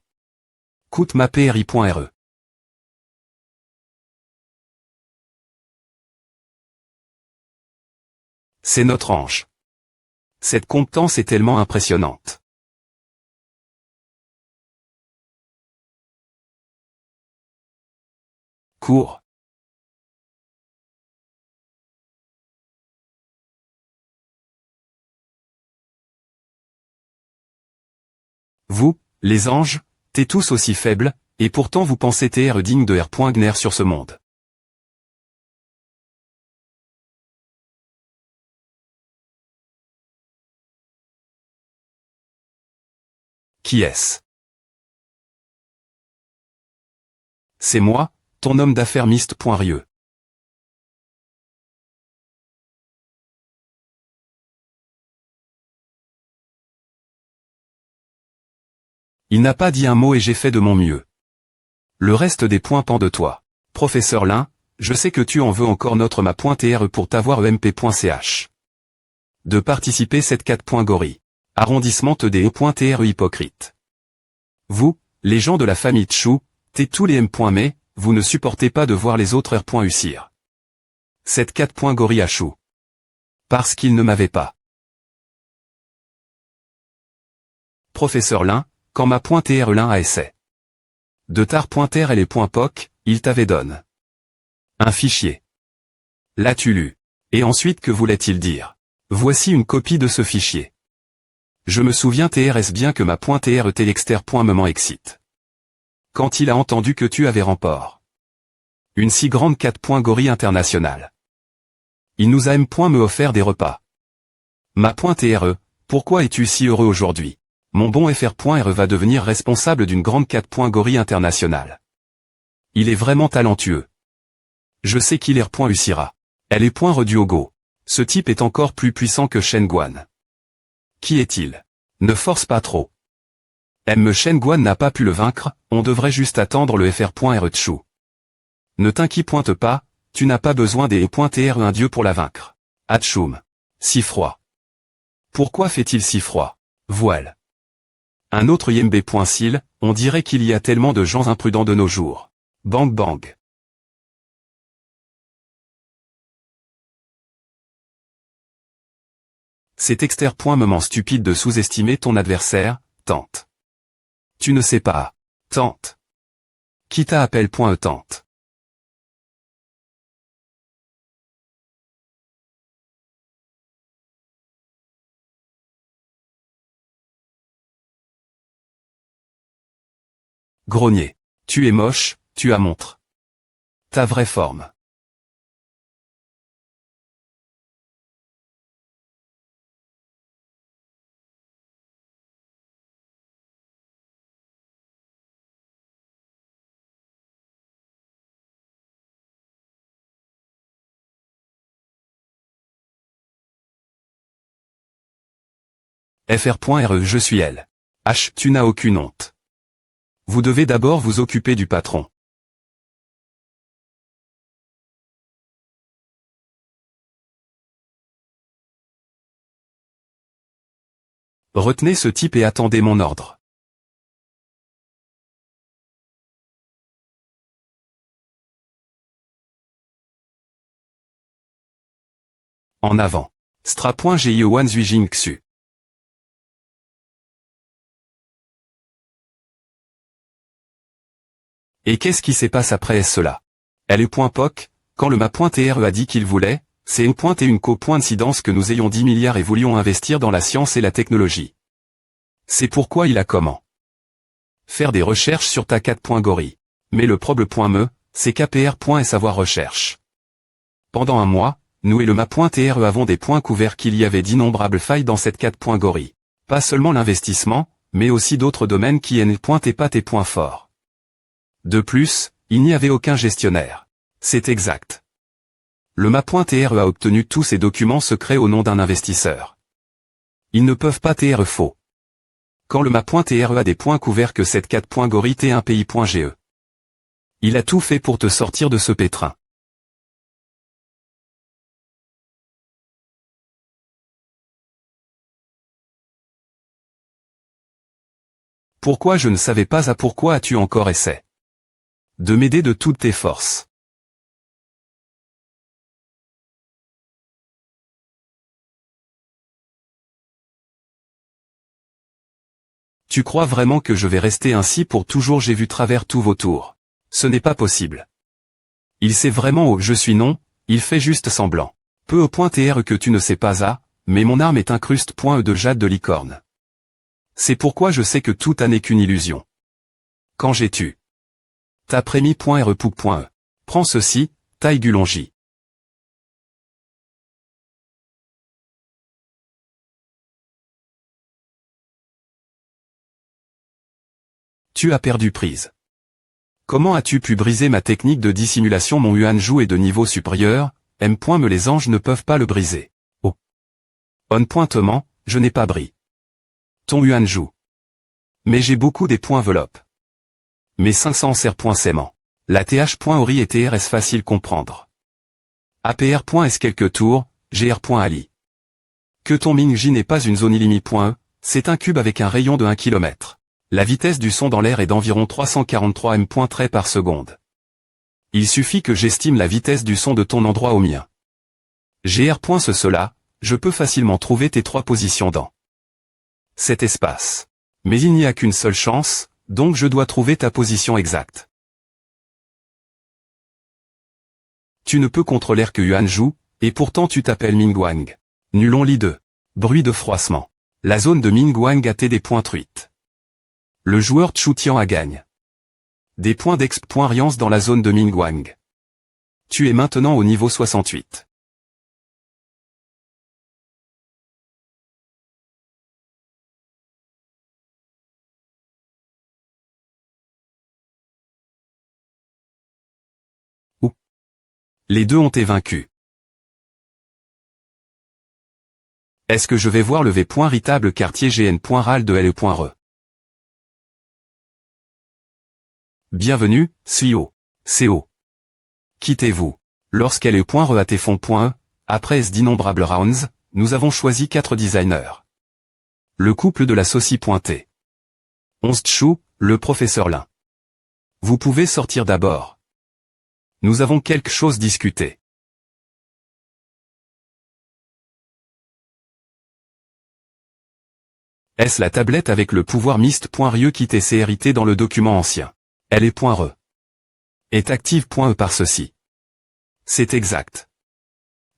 Coûte ma PRI.re. C'est notre ange. Cette compétence est tellement impressionnante. Cours. Vous, les anges, t'es tous aussi faibles, et pourtant vous pensez être digne de R.Gner sur ce monde. Qui est-ce? C'est moi, ton homme d'affaires Mist.rieux. Il n'a pas dit un mot et j'ai fait de mon mieux. Le reste des points pend de toi. Professeur Lin, je sais que tu en veux encore notre ma.TRE pour t'avoir EMP.ch. De participer cette 4. Gori. Arrondissement TDE.TRE hypocrite. Vous, les gens de la famille Chu, t'es tous les M. Mais, vous ne supportez pas de voir les autres R.Ucir. Cette 4. Gori à Chou. Parce qu'il ne m'avait pas. Professeur Lin, quand ma.TRE Lin a essai. De tar.r et les .poc, il t'avait donne. Un fichier. L'as-tu lu? Et ensuite que voulait-il dire? Voici une copie de ce fichier. Je me souviens TRS bien que ma.TRE Telexter.me m'en excite. Quand il a entendu que tu avais remport. Une si grande 4. Gori internationale. Il nous a me offert des repas. Ma.TRE, pourquoi es-tu si heureux aujourd'hui? Mon bon FR.RE va devenir responsable d'une grande 4.Gory internationale. Il est vraiment talentueux. Je sais qu'il est R.Ussira. Elle est .Reduogo. Ce type est encore plus puissant que Shen Guan. Qui est-il? Ne force pas trop. Shen Guan n'a pas pu le vaincre, on devrait juste attendre le FR.RE Chu. Ne t'inquiète pas, tu n'as pas besoin des E.TRE un dieu pour la vaincre. Hatchoum. Si froid. Pourquoi fait-il si froid? Voile. Un autre Yembe.Sil, on dirait qu'il y a tellement de gens imprudents de nos jours. Bang bang. C'est exter.moment stupide de sous-estimer ton adversaire, tente. Tu ne sais pas. Tente. Qui t'appelle.E tente. Grogner. Tu es moche, tu as montre. Ta vraie forme. FR.RE je suis elle. H, tu n'as aucune honte. Vous devez d'abord vous occuper du patron. Retenez ce type et attendez mon ordre. En avant. Stra.GIE Wan Zuijing Xu. Et qu'est-ce qui se passe après cela? Elle est .POC, quand le ma.TRE a dit qu'il voulait, c'est une coïncidence que nous ayons 10 milliards et voulions investir dans la science et la technologie. C'est pourquoi il a comment? Faire des recherches sur ta 4.Gory. Mais le problème.me, c'est KPR. Et savoir recherche. Pendant un mois, nous et le ma.TRE avons des points couverts qu'il y avait d'innombrables failles dans cette 4.Gory. Pas seulement l'investissement, mais aussi d'autres domaines qui n'étaient pas tes points forts. De plus, il n'y avait aucun gestionnaire. C'est exact. Le ma.TRE a obtenu tous ces documents secrets au nom d'un investisseur. Ils ne peuvent pas être faux. Quand le ma.TRE a des points couverts que cette 4.Gory est un pays.GE. Il a tout fait pour te sortir de ce pétrin. Pourquoi je ne savais pas pourquoi as-tu encore essayé de m'aider de toutes tes forces. Tu crois vraiment que je vais rester ainsi pour toujours? J'ai vu travers tous vos tours. Ce n'est pas possible. Il sait vraiment je suis non, il fait juste semblant. Peu au .TRE que tu ne sais pas mais mon arme est incruste.E de jade de licorne. C'est pourquoi je sais que tout n'est qu'une illusion. Quand j'ai tu t'as prémis.RE pouc.E. Prends ceci, taille Gulonji. Tu as perdu prise. Comment as-tu pu briser ma technique de dissimulation? Mon Yuanju est de niveau supérieur, M. les anges ne peuvent pas le briser. Oh. On. Je n'ai pas bris ton Yuanju. Mais j'ai beaucoup des points enveloppe. Mes 500 serre.Sément. La th.Ori et TRS facile comprendre. APR.S quelques tours, GR.Ali. Que ton Mingji n'est pas une zone illimitée.E, c'est un cube avec un rayon de 1 km. La vitesse du son dans l'air est d'environ 343 m traits par seconde. Il suffit que j'estime la vitesse du son de ton endroit au mien. GR. Cela, je peux facilement trouver tes 3 positions dans cet espace. Mais il n'y a qu'une seule chance, donc je dois trouver ta position exacte. Tu ne peux contrôler que Yuanju, et pourtant tu t'appelles Mingwang. Nulon lit 2. Bruit de froissement. La zone de Mingwang a des points truites. Le joueur Chu-Tian a gagne. Des points d'expérience dans la zone de Mingwang. Tu es maintenant au niveau 68. Les deux ont été vaincus. Est-ce que je vais voir le V.Ritable quartier GN.RAL de LE.RE? Bienvenue, CEO. CO. Quittez-vous. Lorsqu'LE.RE a été fond.E, après d'innombrables rounds, nous avons choisi 4 designers. Le couple de la saucie.T. 11 Chou, le professeur Lin. Vous pouvez sortir d'abord. Nous avons quelque chose discuté. Est-ce la tablette avec le pouvoir mist.rieux qui t'est hérité dans le document ancien? Elle est.re. Est active.e par ceci. C'est exact.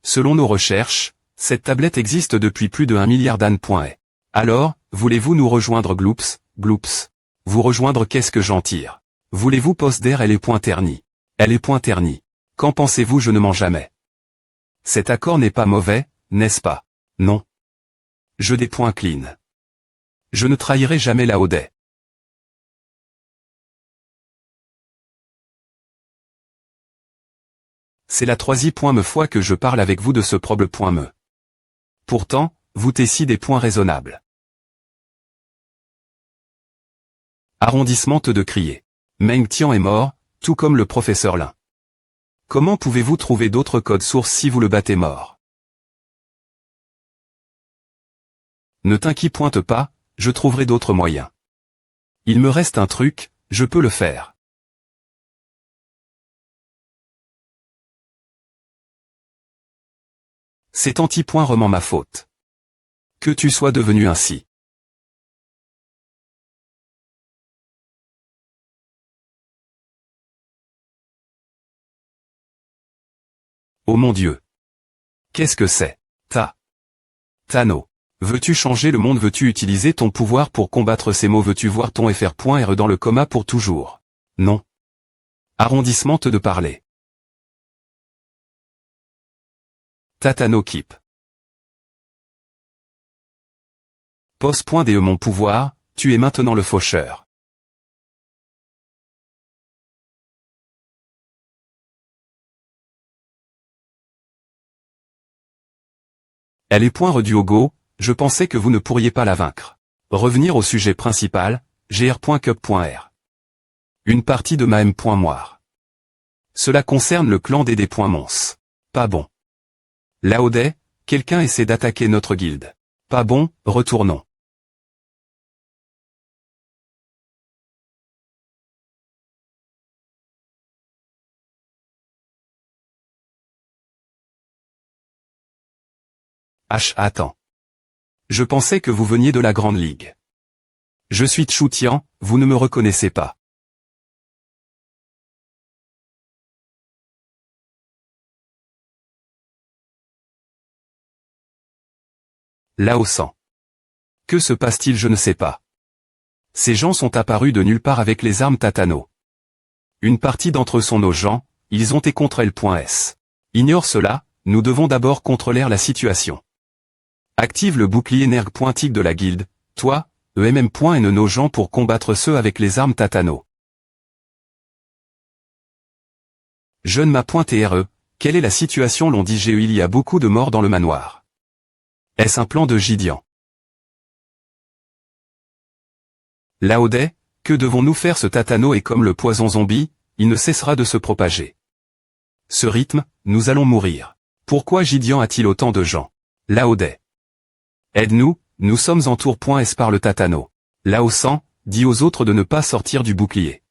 Selon nos recherches, cette tablette existe depuis plus de 1 milliard d'années. Alors, voulez-vous nous rejoindre Gloops? Vous rejoindre qu'est-ce que j'en tire? Voulez-vous poster elle est.terni? Elle est.terni. Qu'en pensez-vous? Je ne mens jamais. Cet accord n'est pas mauvais, n'est-ce pas? Non. Je des points clean. Je ne trahirai jamais la Audet. C'est la 3e fois que je parle avec vous de ce problème. Pourtant, vous tessiez des points raisonnables. Arrondissement de crier. Meng Tian est mort, tout comme le professeur Lin. Comment pouvez-vous trouver d'autres codes sources si vous le battez mort? Ne t'inquiète pas, je trouverai d'autres moyens. Il me reste un truc, je peux le faire. C'est anti-point ma faute. Que tu sois devenu ainsi. Oh mon Dieu. Qu'est-ce que c'est? Tano. Veux-tu changer le monde? Veux-tu utiliser ton pouvoir pour combattre ces mots? Veux-tu voir ton FR.R dans le coma pour toujours? Non. Arrondissement de parler. Tatano Keep. Pose.de mon pouvoir, tu es maintenant le faucheur. Elle est point Rediogo, je pensais que vous ne pourriez pas la vaincre. Revenir au sujet principal, gr.cup.r. Une partie de ma M.moire. Cela concerne le clan des Mons. Pas bon. Laodet, quelqu'un essaie d'attaquer notre guilde. Pas bon, retournons. Attends. Je pensais que vous veniez de la Grande Ligue. Je suis Chu Tian, vous ne me reconnaissez pas. Lao San. Que se passe-t-il? Je ne sais pas. Ces gens sont apparus de nulle part avec les armes Tatano. Une partie d'entre eux sont nos gens, ils ont été contre L.S. Ignore cela, nous devons d'abord contrôler la situation. Active le bouclier nerg.tic de la guilde, toi, EMM.N nos gens pour combattre ceux avec les armes Tatano. Jeune ma.TRE, quelle est la situation? L'on dit GE, il y a beaucoup de morts dans le manoir. Est-ce un plan de Gideon? Laodet, que devons-nous faire? Ce Tatano est comme le poison zombie, il ne cessera de se propager. Ce rythme, nous allons mourir. Pourquoi Gideon a-t-il autant de gens? Laodet. Aide-nous, nous sommes en tour.s par le Tatano. Lao San, dis aux autres de ne pas sortir du bouclier.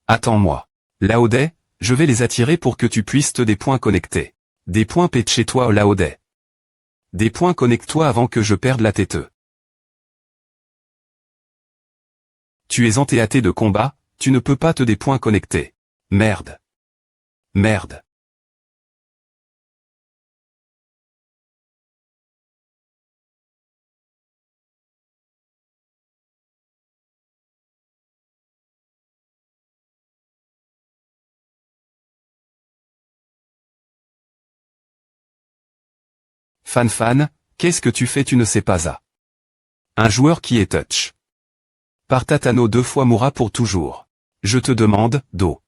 Attends-moi. Laodet, je vais les attirer pour que tu puisses te des points connectés. Des points pète chez toi, Laodet. Des points connecte-toi avant que je perde la tête. Tu es en théâtre de combat, tu ne peux pas te des points connectés. Merde. Merde. Fan, qu'est-ce que tu fais? Tu ne sais pas à. Un joueur qui est touch. Par Tatano 2 fois mourra pour toujours. Je te demande, Do.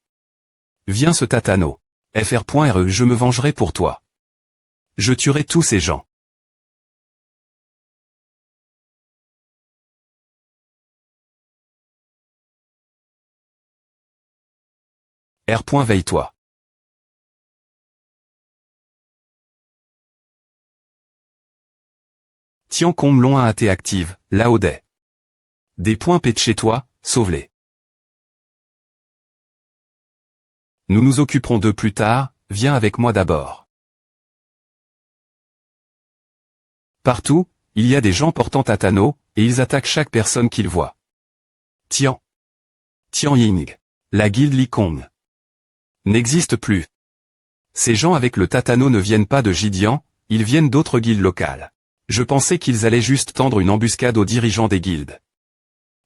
Viens ce Tatano. FR.RE Je me vengerai pour toi. Je tuerai tous ces gens. Veille-toi. Tiens Kong Long a été active, Laodais. Des points pètent chez toi, sauve-les. Nous nous occuperons d'eux plus tard, viens avec moi d'abord. Partout, il y a des gens portant Tatano, et ils attaquent chaque personne qu'ils voient. Tian Ying. La guilde Li Kong n'existe plus. Ces gens avec le Tatano ne viennent pas de Jidian, ils viennent d'autres guildes locales. Je pensais qu'ils allaient juste tendre une embuscade aux dirigeants des guildes.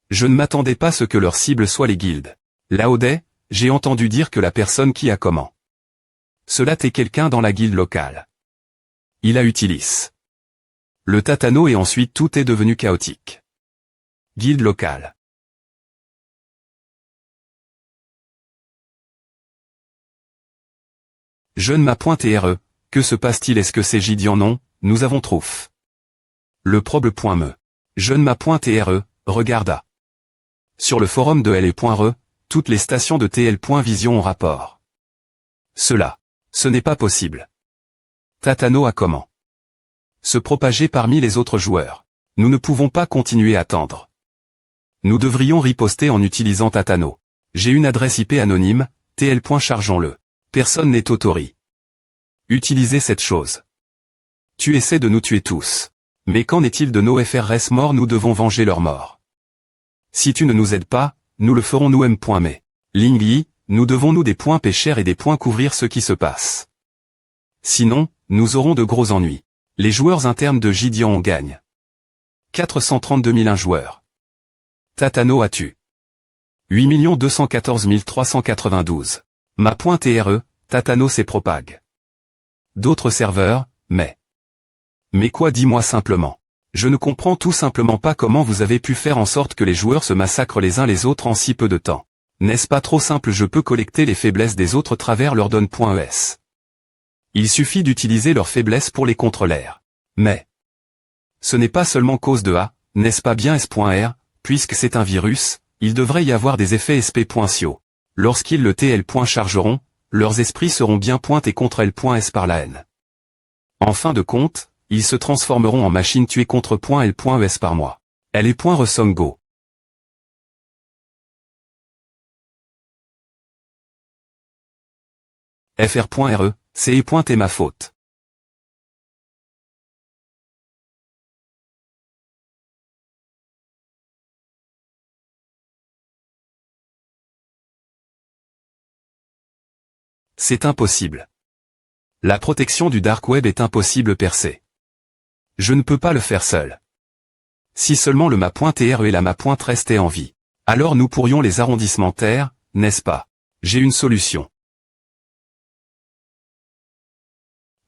Je ne m'attendais pas à ce que leur cible soit les guildes. Laodais, j'ai entendu dire que la personne qui a comment. Cela t'est quelqu'un dans la guilde locale. Il a utilisé le Tatano et ensuite tout est devenu chaotique. Guilde locale. Jeune m'a pointé RE, que se passe-t-il est-ce que c'est Jidian non, nous avons trouf. Le proble.me. Jeune m'a pointé RE, regarda. Sur le forum de LE.RE, toutes les stations de TL.vision ont rapport. Ce n'est pas possible. Tatano a comment se propager parmi les autres joueurs. Nous ne pouvons pas continuer à attendre. Nous devrions riposter en utilisant Tatano. J'ai une adresse IP anonyme, TL. Chargeons-le. Personne n'est autori. Utilisez cette chose. Tu essaies de nous tuer tous. Mais qu'en est-il de nos FRS morts? Nous devons venger leurs morts. Si tu ne nous aides pas, nous le ferons nous-mêmes. Mais, Ling Yi, nous devons nous des points pêcheurs et des points couvrir ce qui se passe. Sinon, nous aurons de gros ennuis. Les joueurs internes de Jidian en gagnent. 432 001 joueurs. Tatano a tué. 8 214 392. Ma pointe RE, Tatano s'est propague. D'autres serveurs, mais quoi dis-moi simplement. Je ne comprends tout simplement pas comment vous avez pu faire en sorte que les joueurs se massacrent les uns les autres en si peu de temps. N'est-ce pas trop simple? Je peux collecter les faiblesses des autres travers leur donne.es. Il suffit d'utiliser leurs faiblesses pour les contrôler. Mais ce n'est pas seulement cause de A, n'est-ce pas bien S.R, puisque c'est un virus, il devrait y avoir des effets SP.cio. Lorsqu'ils le TL. Chargeront, leurs esprits seront bien pointés contre L.S par la haine. En fin de compte, ils se transformeront en machines tuées contre L.Es par moi. Elle est .Resongo. FR.RE, c'est ma faute. C'est impossible. La protection du Dark Web est impossible percée. Je ne peux pas le faire seul. Si seulement le ma.TR et la ma.REST restaient en vie. Alors nous pourrions les arrondissements terre, n'est-ce pas? J'ai une solution.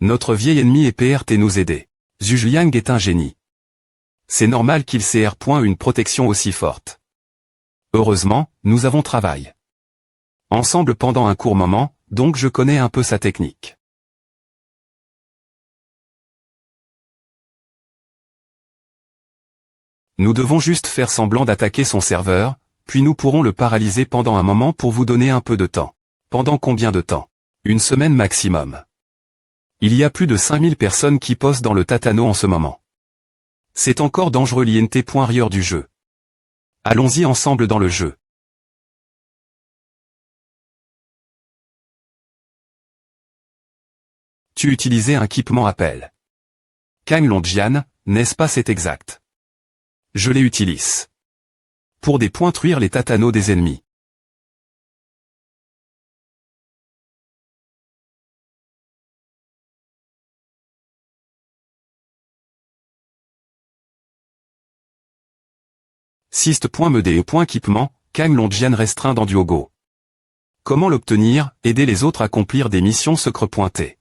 Notre vieil ennemi est PRT nous aider. Zhu Liang est un génie. C'est normal qu'il CR. Une protection aussi forte. Heureusement, nous avons travaillé ensemble pendant un court moment, donc je connais un peu sa technique. Nous devons juste faire semblant d'attaquer son serveur, puis nous pourrons le paralyser pendant un moment pour vous donner un peu de temps. Pendant combien de temps? Une semaine maximum. Il y a plus de 5000 personnes qui posent dans le Tatano en ce moment. C'est encore dangereux l'INT.rieur du jeu. Allons-y ensemble dans le jeu. Tu utilisais un équipement appel Kang Longjian, n'est-ce pas? C'est exact. Je les utilise pour détruire les Tatano des ennemis. Sist.mede et .équipement, Kang Longjian restreint dans Duogo. Comment l'obtenir? Aider les autres à accomplir des missions secret.